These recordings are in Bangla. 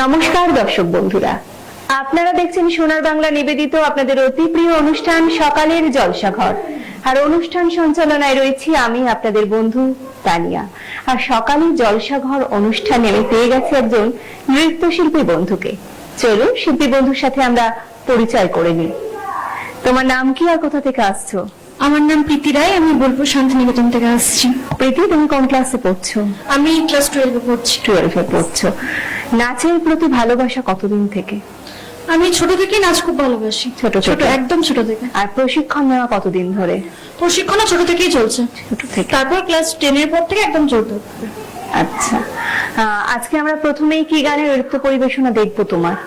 নমস্কার দর্শক বন্ধুরা, আপনারা দেখছেন সোনার বাংলা নিবেদিত আপনাদের অতি প্রিয় অনুষ্ঠান সকালের জলসাঘর। আর অনুষ্ঠান সঞ্চালনায় রয়েছি আমি আপনাদের বন্ধু তানিয়া। আর সকালের জলসাঘর অনুষ্ঠানে আমি পেয়ে গেছি একজন নৃত্যশিল্পী বন্ধুকে। চলো শিল্পী বন্ধুর সাথে আমরা পরিচয় করে নিই। তোমার নাম কি আর কোথা থেকে আসছো? আমার নাম প্রীতি রায়, আমি বোলপুর শান্তিনিকেতন থেকে আসছি। প্রীতি, তুমি কোন ক্লাসে পড়ছো? আমি ক্লাস 12 পড়ছি। 12 পড়ছো। নাচের প্রতি ভালোবাসা কতদিন থেকে? আমি ছোট থেকে নাচ খুব ভালোবাসি। ছোট একদম ছোট থেকে। আর প্রশিক্ষণ নেওয়া কতদিন ধরে? প্রশিক্ষণ ছোট থেকেই চলছে। ছোট থেকে। তারপর ক্লাস 10 এর পর থেকে একদম জোরদার। আচ্ছা, আজকে আমরা প্রথমেই কি গানের নৃত্য পরিবেশনা দেখবো তোমার?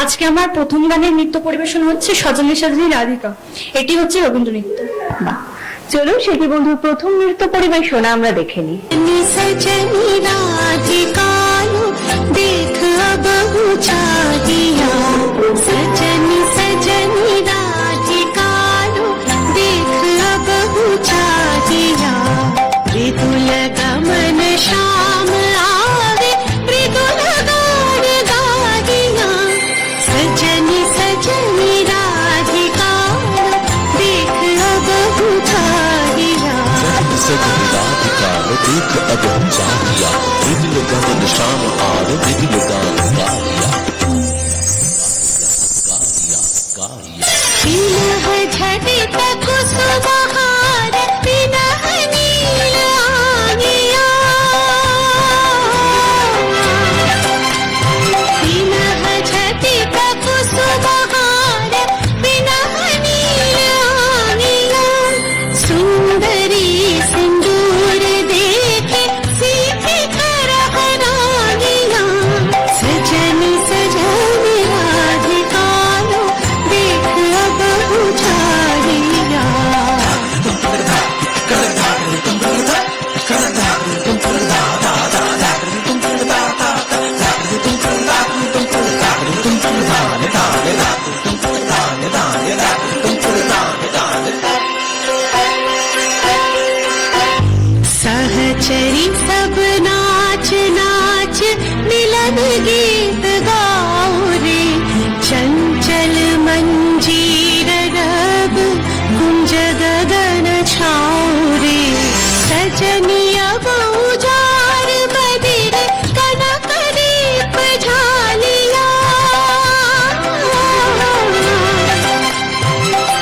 আজকে আমার প্রথম গানের নৃত্য পরিবেশন হচ্ছে সজনী সজনী রাধিকা। এটি হচ্ছে রবীন্দ্র নৃত্য। বাহ, চলো শিল্পী বন্ধুর প্রথম নৃত্য পরিবেশনা আমরা দেখে নিই। सजनी राधिका देख अब ऊंचा दिया, सजनी सजनी राधिका देख अब ऊंचा दिया। मृदुल गमन श्याम आवे, मृदुल गान गादिया, सजनी सजनी राधिका देख अब ऊंचा दिया। सजनी राधिका देख अब ऊंचा दिया, मृदुल गगन श्याम आर मृदुल गान गाया। पिनह झटित कुसुमहार, पिनह नील आगिया, पिनह झटित कुसुमहार, पिनह नील आगिया। सुंदरी सिंदूर देखे सीधी करह रागिया, सजनी सजनी राधिका देख अब ऊंचा दिया। सहचरी सब नाच नाच मिलन गीत गाओ रे, चंचल मंजीर रब कुंज गगन छाओ रे। सजनी अब उजाड़ बदिर कनक दीप झालिया,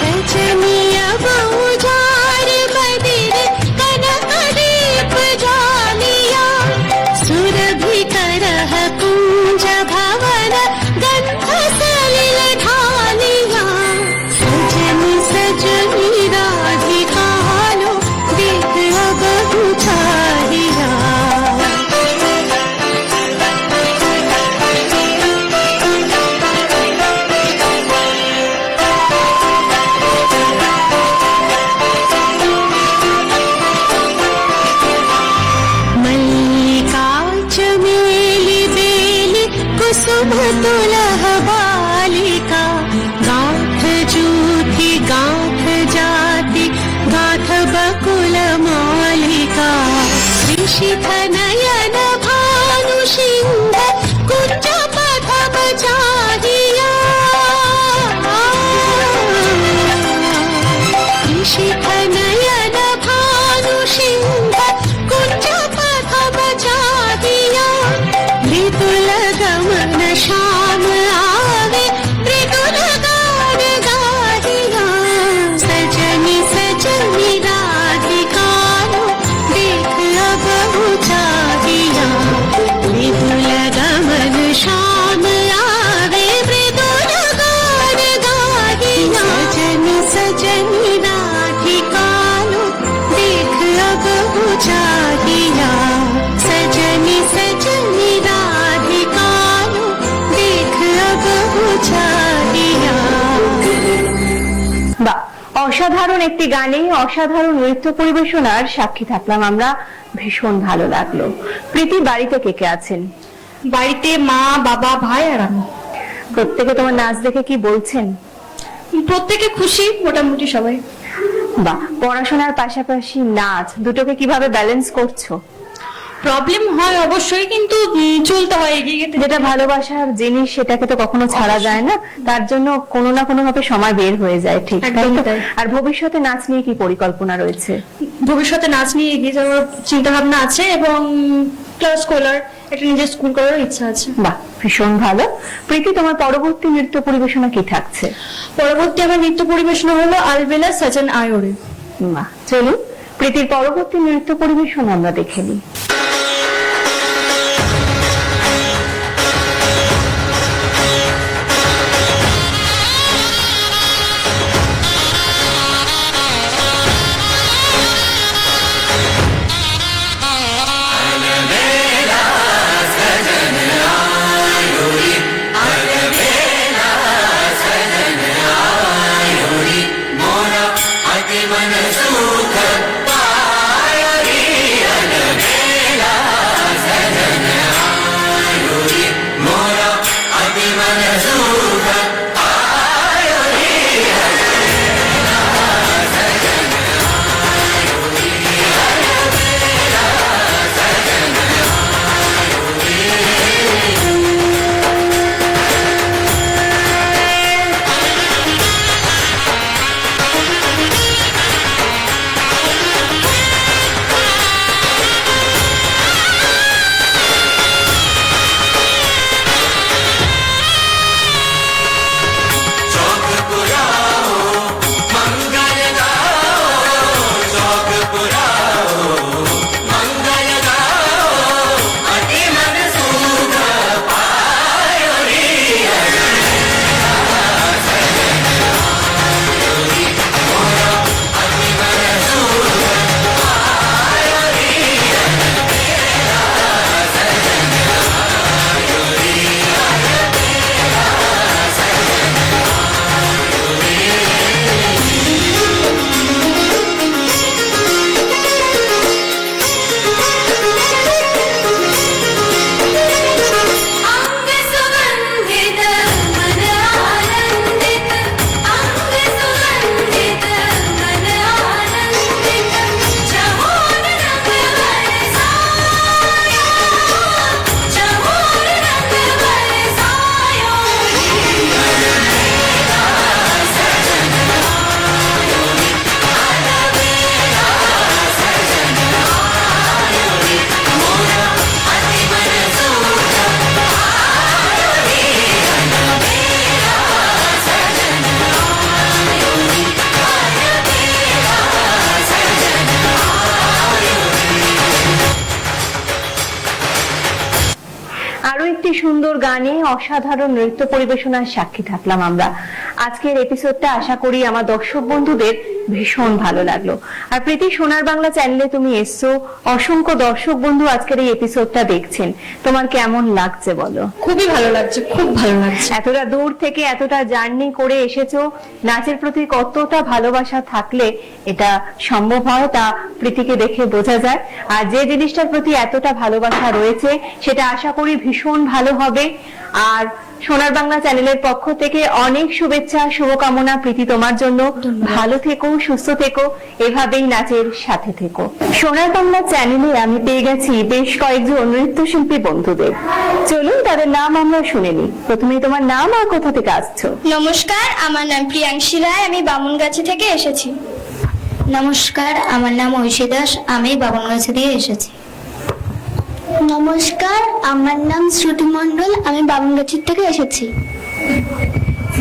सजनी अब उजाड़ बदिर कनक दीप झालिया। सुरभि करह कुंज भवन गंध सलिल ढालिया, सजनी सजनी राधिका देख अब ऊंचा दिया। मल्लिका चमेली बेली कुसुम तुलह बालिका, गांठ जूथी गांठ जाति गांठ बकुल मालिका। ऋषिथ नयन भानु सिंह कुंज पथम चाहिया, ऋषिथ नयन भानु सिंह कुंज पथम चाहिया। मृदुल गमन श्याम आवे, मृदुल गान गादिया, सजनी सजनी राधिका देख अब ऊंचा दिया। मृदुल गमन श्याम आवे, मृदुल गान गादिया, सजनी सजनी राधिका देख अब ऊंचा दिया। सजनी सजनी राधिका देख अब ऊंचा दिया। বা অসাধারণ একটি গানে অসাধারণ নৃত্য পরিবেশনার সাক্ষী থাকলাম আমরা। ভীষণ ভালো লাগলো। প্রীতি, বাড়িতে কে কে আছেন? বাড়িতে মা, বাবা, ভাই আর আমি। প্রত্যেকে তোমার নাচ দেখে কি বলছেন? প্রত্যেকে খুশি, মোটামুটি সবাই। বা পড়াশোনার পাশাপাশি নাচ দুটোকে কিভাবে ব্যালেন্স করছো? প্রবলেম হয় অবশ্যই, কিন্তু চলতে হয়, এগিয়ে যেতে। যেটা ভালোবাসার জিনিস সেটাকে তো কখনো ছাড়া যায় না, তার জন্য কোনো না কোনো ভাবে সময় বের হয়ে যায়, ঠিক তাই একদমই তো? তাই। আর ভবিষ্যতে নাচ নিয়ে কি পরিকল্পনা রয়েছে? ভবিষ্যতে নাচ নিয়ে এগিয়ে যাওয়ার চিন্তা ভাবনা আছে, এবং ক্লাস স্কলার একটা নিজের স্কুল করার ইচ্ছা আছে। বাহ, ভীষণ ভালো। প্রীতি, তোমার পরবর্তী নৃত্য পরিবেশনা কি থাকছে? পরবর্তী আমার নৃত্য পরিবেশনা হলো আলবেলা সাজান আয়োরে। বাহ, চলুন প্রীতির পরবর্তী নৃত্য পরিবেশনা আমরা দেখে নিই। अंग सुगंधित मन आनंदित अंग सुगंधित मन आनंदित चहुर रंग बरसायो चहुर रंग बरसायो আরো একটি সুন্দর গানে অসাধারণ নৃত্য পরিবেশনার সাক্ষী থাকলাম আমরা। আজকের এপিসোডটা আশা করি আমার দর্শক বন্ধুদের ভীষণ ভালো লাগলো। আর প্রীতি, সোনার বাংলা চ্যানেলে তুমি এসছো, অসংখ্য দর্শক বন্ধু আজকের এই এপিসোডটা দেখছেন, তোমার কেমন লাগছে বলো? খুবই ভালো লাগছে, খুব ভালো লাগছে। এতটা দূর থেকে এতটা জার্নি করে এসেছো, নাচের প্রতি কতটা ভালোবাসা থাকলে এটা সম্ভব হয় তা প্রীতিকে দেখে বোঝা যায়। আর যে জিনিসটার প্রতি এতটা ভালোবাসা রয়েছে সেটা আশা করি ভীষণ ভালো হবে। আর সোনার বাংলা চ্যানেলের পক্ষ থেকে অনেক শুভেচ্ছা, শুভকামনা প্রীতি তোমার জন্য। ভালো থেকো, সুস্থ থেকো, এভাবেই নাচের সাথে থেকো। সোনার বাংলা চ্যানেলে আমি পেয়ে গেছি বেশ কয়েকজন নৃত্যশিল্পী বন্ধুদের। চলুন তাদের নাম আমরা শুনে নিই। প্রথমেই তোমার নাম আর কোথা থেকে আসছো? নমস্কার, আমার নাম প্রিয়াংশী রায়, আমি বামুনগাছি থেকে এসেছি। নমস্কার, আমার নাম ঐশী দাস, আমি বামুনগাছি দিয়ে এসেছি। নমস্কার, আমার নাম শ্রুতি মণ্ডল, আমি বামুনগাছি থেকে এসেছি।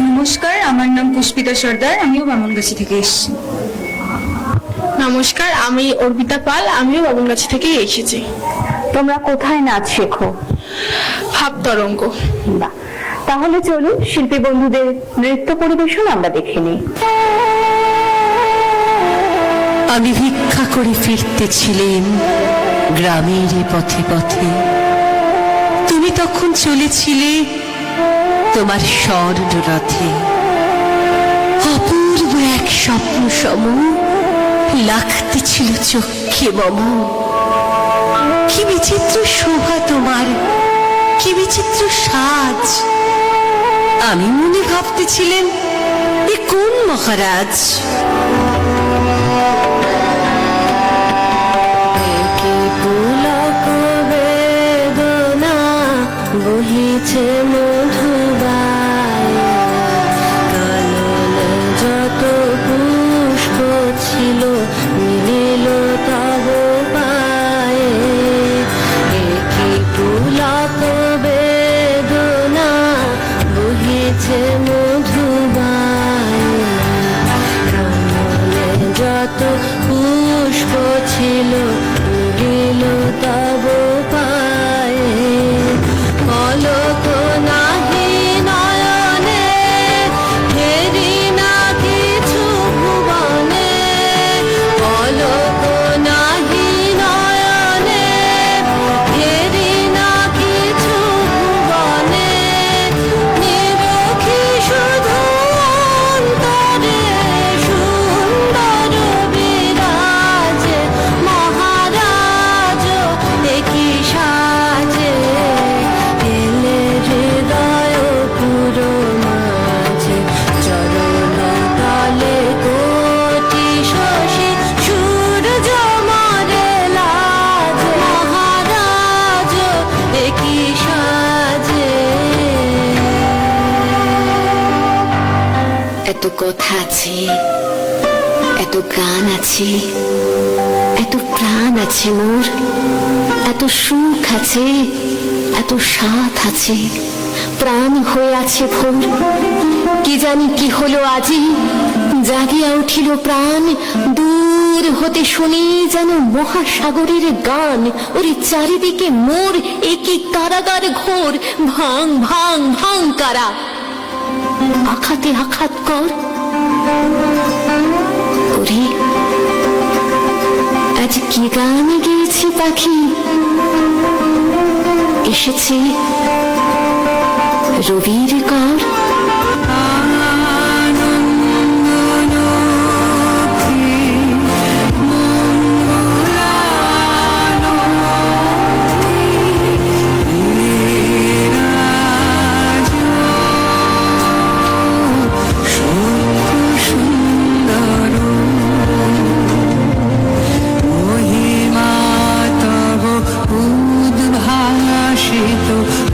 নমস্কার, আমার নাম পুষ্পিতা সর্দার, আমিও বামনগাছি থেকে এসেছি। নমস্কার, আমি অর্পিতা পাল, আমিও বামনগাছি থেকে এসেছি। তোমরা কোথায় নাচ শেখো? ভাব তরঙ্গ। বাহ, তাহলে চলুন শিল্পী বন্ধুদের নৃত্য পরিবেশন আমরা দেখে নিই। আমি ভিক্ষা করে ফিরতেছিলেন গ্রামের পথে পথে, তুমি তখন চলেছিলে তোমার স্বর্ণ রথে। অপূর্ব এক স্বপ্ন সম লাগতেছিল চক্ষে মম। কি বিচিত্র শোভা তোমার, কি বিচিত্র সাজ। আমি মনে ভাবতেছিলেন এ কোন মহারাজ। একে পুলক বহিছে মধুবায়, কাননে যত পুষ্প ছিল মিলিল তব পায়ে, একই পুলক বেদনা বহিছে মধুবায়, কাননে যত পুষ্প ছিল মিলিল তব পায়ে, পলক নাহি নয়নে হেরি না কিছু ভুবনে, পলক নাহি নয়নে হেরি না কিছু ভুবনে, নিরখি শুধু অন্তরে সুন্দর বিরাজে, মহারাজ একই সাজে, এলে হৃদয় পুরো মাঝে, চরণ তলে কোটি শশী সূর্য মরে লাজে, মহারাজ একই সাজে। এত কথা আছে, এত গান আছে, এত প্রাণ আছে মোর, এত সুখ আছে, এত সাথ আছে, প্রাণ হয়ে আছে ভোর। কি জানি কি হলো আজি, জাগিয়া উঠিল প্রাণ, দূর হতে শুনি যেন মহাসাগরের গান। ওরে চারিদিকে মোর একই কারাগার ঘোর, ভাঙ ভাঙ ভাঙ কারা, আঘাতে আঘাত কর। ওরে আজ কি গান গেয়েছি পাখি, এসেছে রবির কর।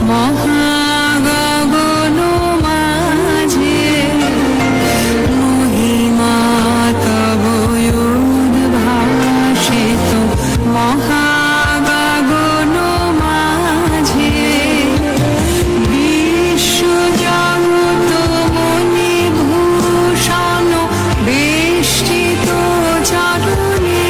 মহাগগন মাঝে, মহিমা তব উদ্ভাসিত মহাগগন মাঝে, বিশ্ব জগৎ মণিভূষণ বেষ্টিত চারণে,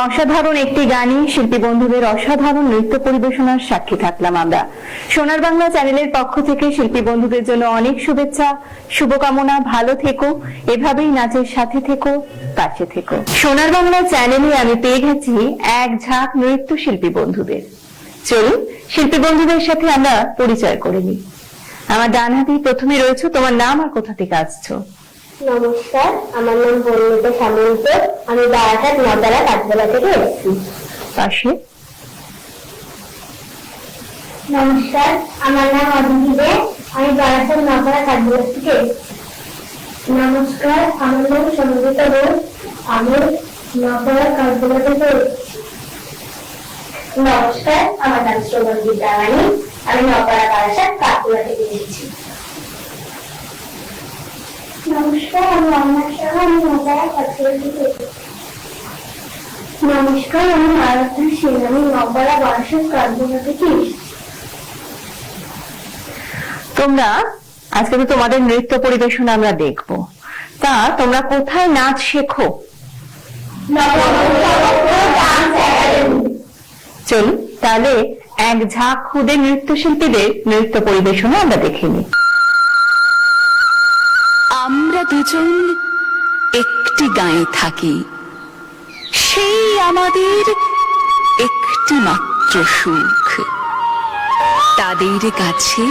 অসাধারণ একটি গানে শিল্পী বন্ধুদের অসাধারণ নৃত্য পরিবেশনার সাক্ষী থাকলাম আমরা। সোনার বাংলা চ্যানেলের পক্ষ থেকে শিল্পী বন্ধুদের জন্য অনেক শুভেচ্ছা, শুভকামনা। ভালো থেকো, এভাবেই নাচের সাথে থেকো, পাশে থেকো। সোনার বাংলা চ্যানেলে আমি পেয়ে গেছি এক ঝাঁক নৃত্য শিল্পী বন্ধুদের। চলুন শিল্পী বন্ধুদের সাথে আমরা পরিচয় করে নিই। আমার ডান হাতে প্রথমে রয়েছে, তোমার নাম আর কোথা থেকে আসছো? নমস্কার, আমার নাম বর্ণিতা সামন্ত, আমি বারাসাত নদারা কাঠগোলা থেকে এসেছি। পাশে নমস্কার, আমার নাম অদিতি দে, আমি বারাসাত নদারা কাঠগোলা থেকে এসেছি। নমস্কার, আমার নাম সমৃতা ঘোষ, আমি নদারা কাঠগোলা থেকে এসেছি। নমস্কার, আমার নাম শ্রবণজিৎ রানী, আমি নদারা বারাসাত কাঠগোলা থেকে এসেছি। নমস্কার, আমি অন্না শাহ, আমি নদারা কাঠগোলা থেকে এসেছি। নমস্কার, আমি আরাধনা সেন, আমি নদারা বারাসাত কাঠগোলা থেকে এসেছি। তোমরা আজকে তো তোমাদের নৃত্য পরিবেশন আমরা দেখব, তা তোমরা কোথায় নাচ শেখো? চলুন তাহলে এক ঝাঁক খুদে নৃত্যশিল্পীদের নৃত্য পরিবেশনা আমরা দেখে নিই। আমরা দুজন একটি গাঁয়ে থাকি, সেই আমাদের একটি মাত্র সুখ। তাদের কাছে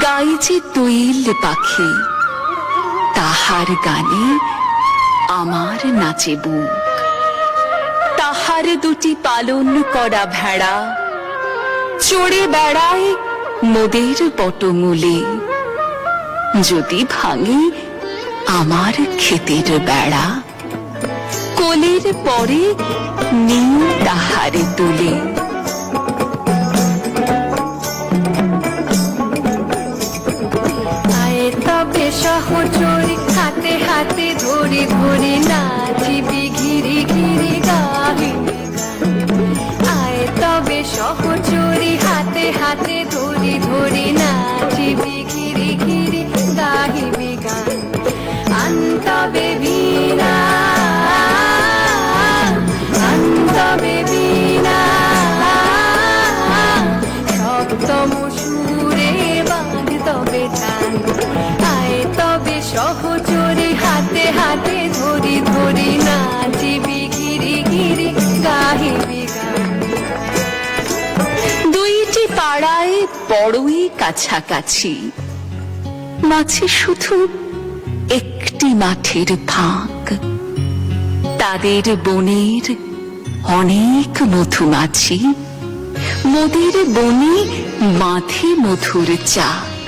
গাইছে দোয়েল পাখি, তাহার গানে আমার নাচে বুক, তাহার দুটি পালন করা ভেড়া চড়ে বেড়ায় মোদের পটমূলে। যদি ভাঙে আমার ক্ষেতের বেড়া, কোলের পরে নিউ তাহারে তুলে। আয়ে তবে সহচরি হাতে হাতে ধরে ধরে নাচিবি ঘিরি ঘিরি গাহিবি গান। আয়ে তবে সহচরি হাতে হাতে ধরে ধরে নাচিবি ঘিরি ঘিরি গাহিবি গান। আন্তবে বীণা আন্তবে বীণা সপ্তম সুরে বাঁধ তবে টান। আয় তবে সহচরে হাতে হাতে ধরি ধরি নাচিবি ঘিরি ঘিরি গাহিবি গান। দুইটি পাড়ায় বড়ই কাছাকাছি, মাঝে শুধু একটি মাঠের ফাঁক। তাদের বনের অনেক মধুমাছি, মোদের বনে মাথে মধুর চাক।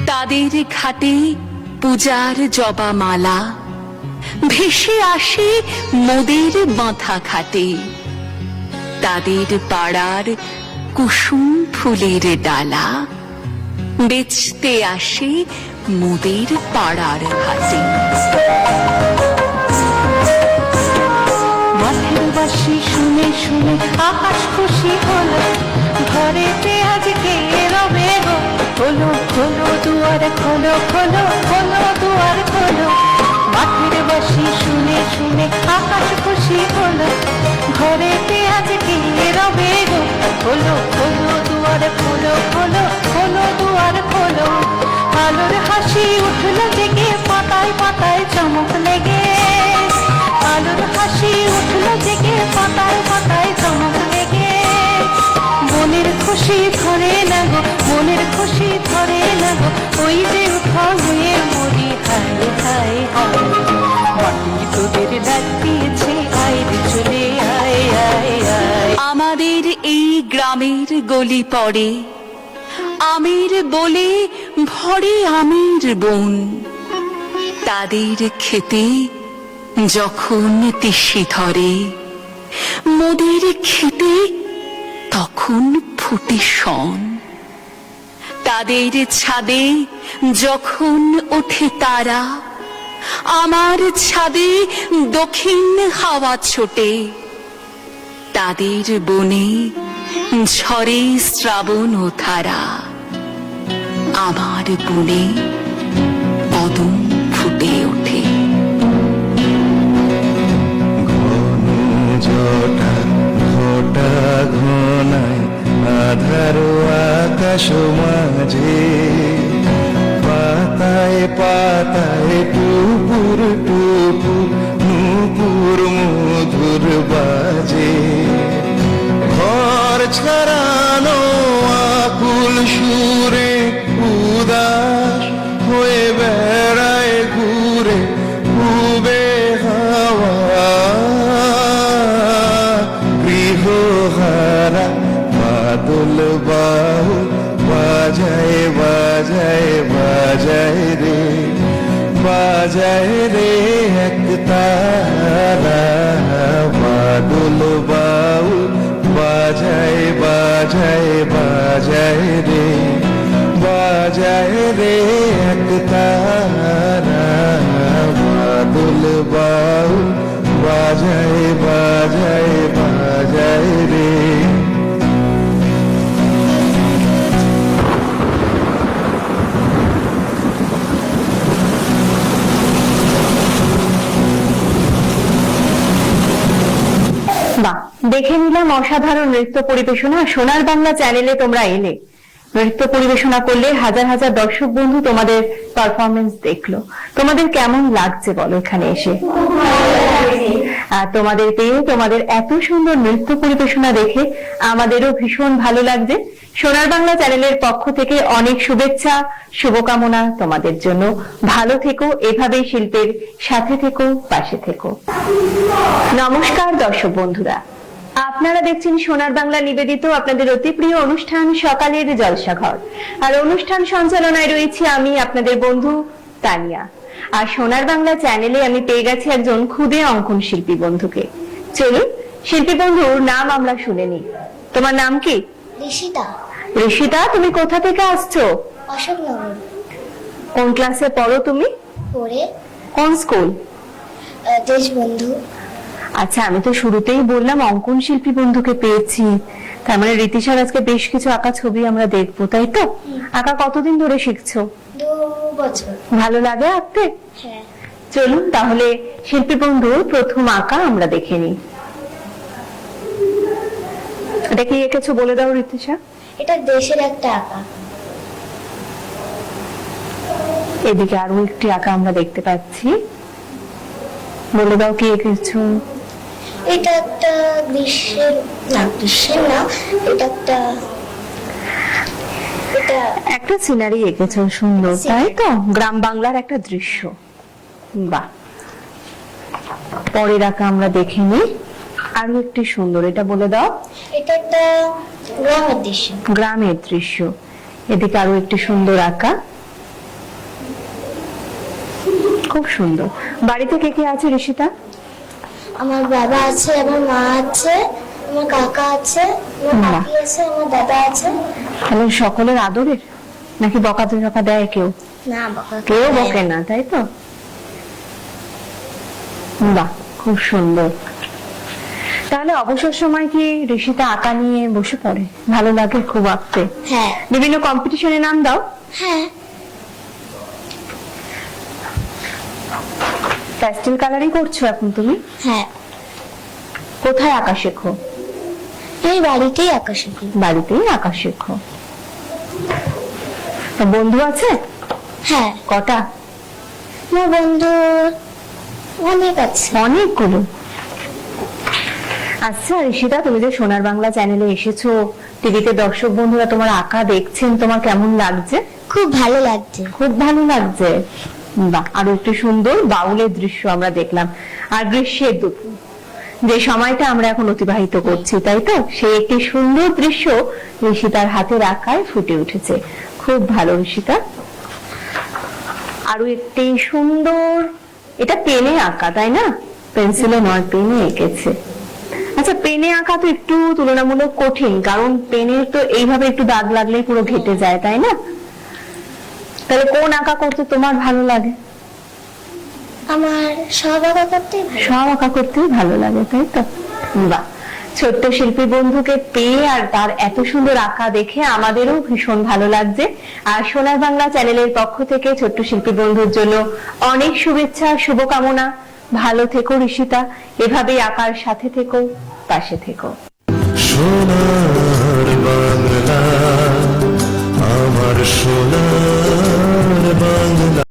তাদের ঘাটে পূজার জবা মালা ভেসে আসে মোদের বাঁধা ঘাটে। তাদের পাড়ার কুসুম ফুলের ডালা বেচতে আসে মোদের পাড়ার হাটে। মাঠের বাঁশি শুনে শুনে আকাশ খুশি হলো, ঘরেতে আজকে রবে গো। খোলো খোলো দুয়ার খোলো খোলো খোলো দুয়ার খোলো। মাঠের বাঁশি শুনে শুনে আকাশ খুশি হলো, ঘরেতে আজকে রবে গো। খোলো খোলো দুয়ার খোলো খোলো খোলো দুয়ার খোলো। আলোর হাসি উঠলো জেগে পাতায় পাতায় চমক লেগে। আলোর হাসি উঠলো জেগে পাতায় পাতায় চমক লেগে। মনের খুশি ধরে না গো, মনের খুশি ধরে না গো। ওই যে উঠা হয়ে মরি হায় হায় হায়। মাটি তোদের ডাক দিয়েছে আয় রে চলে আয় আয় আয়। আমাদের এই গ্রামের গলি পড়ে আমের বলে ভরে আমের বন। তাদের খেতে যখন তিসি ধরে, মোদের খেতে তখন ফুটে শন। তাদের ছাদে যখন ওঠে তারা, আমার ছাদে দক্ষিণ হাওয়া ছোটে। তাদের বনে ঝরে শ্রাবণ ও ধারা, আমার বনে কদম ফুটে ওঠে। জটা ঘটা ঘনায় আধার আকাশ মাঝে। পাতায় পাতায় টুপুর টুপুর নুপুর মধুর বাজে। ঘর ছাড়ানো আকুল সুরে উদাস হয়ে বেড়ায় ঘুরে উবে হাওয়া। গৃহহারা বাদল বাহু বাজায় বাজায় বাজায় রে, বাজায় রে এক তারা। বাদল বাহু বাজায় বাজায় বাজায় রে, বাজায় রে এক তারা। বাদল বাহু বাজায় বাজায় বাজায় রে। বাহ, দেখে নিলাম অসাধারণ নৃত্য পরিবেশনা। সোনার বাংলা চ্যানেলে তোমরা এলে, নৃত্য পরিবেশনা করলে, হাজার হাজার দর্শক বন্ধু তোমাদের পারফরমেন্স দেখলো। তোমাদের কেমন লাগছে বলো এখানে এসে? আর তোমাদের পেয়ে, তোমাদের এত সুন্দর নৃত্য পরিবেশনা দেখে আমাদেরও ভীষণ ভালো লাগছে। সোনার বাংলা চ্যানেলের পক্ষ থেকে অনেক শুভেচ্ছা, শুভকামনা তোমাদের জন্য। ভালো থেকো, এভাবেই শিল্পের সাথে থেকো, পাশে থেকো। নমস্কার দর্শক বন্ধুরা, আপনারা দেখছেন সোনার বাংলা নিবেদিত আপনাদের অতি প্রিয় অনুষ্ঠান সকালের জলসাঘর। আর অনুষ্ঠান সঞ্চালনায় রয়েছি আমি আপনাদের বন্ধু তানিয়া। আর সোনার বাংলা চ্যানেলে আমি পেয়ে গেছি একজন ক্ষুদে অঙ্কন শিল্পী বন্ধুকে। চলুন শিল্পী বন্ধুর নাম আমরা শুনে নিই। তোমার নাম কি? ঋষিতা, ঋষিতা, তুমি কোথা থেকে আসছো? অশোকনগর। কোন ক্লাসে পড়ো তুমি? পরে কোন স্কুল? দেশবন্ধু। আচ্ছা, আমি তো শুরুতেই বললাম অঙ্কন শিল্পী বন্ধুকে পেয়েছি, তার মানে রীতিশার আজকে বেশ কিছু আঁকা ছবি আমরা দেখবো, তাই তো? আঁকা কতদিন ধরে শিখছো? 2 বছর। ভালো লাগে আঁকতে? হ্যাঁ। চলুন তাহলে শিল্পী বন্ধুর প্রথম আঁকা আমরা দেখে নিই। এটা কি এঁকেছো বলে দাও রীতিশা। এটা দেশের একটা আঁকা। এদিকে আরো একটি আঁকা আমরা দেখতে পাচ্ছি, বলে দাও কি এঁকেছো। এটা একটা গ্রীষ্মের না, এটা একটা সিনারি এঁকেছো, সুন্দর তাই তো? গ্রাম বাংলার একটা দৃশ্য। বাহ, পরের আঁকা আমরা দেখে নিই। আরো একটি সুন্দর, এটা বলে দাও। এটা একটা গ্রামের দৃশ্য। গ্রামের দৃশ্য। এদিকে আরো একটি সুন্দর আঁকা, খুব সুন্দর। বাড়িতে কে কে আছে ঋষিতা? আমার বাবা আছে, আমার মা আছে, আমার কাকা আছে, আমার বাহ। কাকি আছে, আমার দাদা আছে। তাহলে সকলের আদরের, নাকি বকা টকা দেয় কেউ? না, বাবা কেউ বকে না, তাই তো? বাহ, খুব সুন্দর। তাহলে অবসর সময় কি ঋষিতা আঁকা নিয়ে বসে পড়ে? ভালো লাগে খুব আঁকতে? হ্যাঁ। বিভিন্ন কম্পিটিশনে নাম দাও। হ্যাঁ। প্যাস্টেল কালারই করছো এখন তুমি? হ্যাঁ। কোথায় আঁকা শেখো? এই বাড়িতেই আঁকা শিখি। বাড়িতেই আঁকা শেখো। তা বন্ধু আছে? হ্যাঁ। কটা? আমার বন্ধু অনেক আছে। অনেকগুলো। আচ্ছা ঋষিতা, তুমি যে সোনার বাংলা চ্যানেলে এসেছো, টিভিতে দর্শক বন্ধুরা তোমার আঁকা দেখছেন, তোমার কেমন লাগছে? খুব ভালো লাগছে। খুব ভালো লাগছে। বাহ, আরো একটু সুন্দর বাউলের দৃশ্য আমরা দেখলাম। আর গ্রীষ্মের দুপুর, যে সময়টা আমরা এখন অতিবাহিত করছি, তাই তো? সেই একটি সুন্দর দৃশ্য ঋষিতার হাতের আঁকায় ফুটে উঠেছে। খুব ভালো ঋষিতা। আরো একটি সুন্দর, এটা পেনে আঁকা তাই না? পেন্সিলে নয়, পেনে এঁকেছে। আচ্ছা, পেনে আঁকা তো একটু তুলনামূলক কঠিন, কারণ পেনের তো এইভাবে একটু দাগ লাগলে পুরো ঘেটে যায়, তাই না? তাহলে কোন আঁকা করতে তোমার ভালো লাগে? আমার সব আঁকা করতেই ভালো। সব আঁকা করতেই ভালো লাগে, তাই তো? বাহ, ছোট্ট শিল্পী বন্ধুকে পেয়ে আর তার এত সুন্দর আঁকা দেখে আমাদেরও ভীষণ ভালো লাগছে। আর সোনার বাংলা চ্যানেলের পক্ষ থেকে ছোট্ট শিল্পী বন্ধুর জন্য অনেক শুভেচ্ছা, শুভকামনা। ভালো থেকো ঋষিতা, এভাবেই আঁকার সাথে থেকো, পাশে থেকো। সোনার বাংলা, আমার সোনার বাংলা।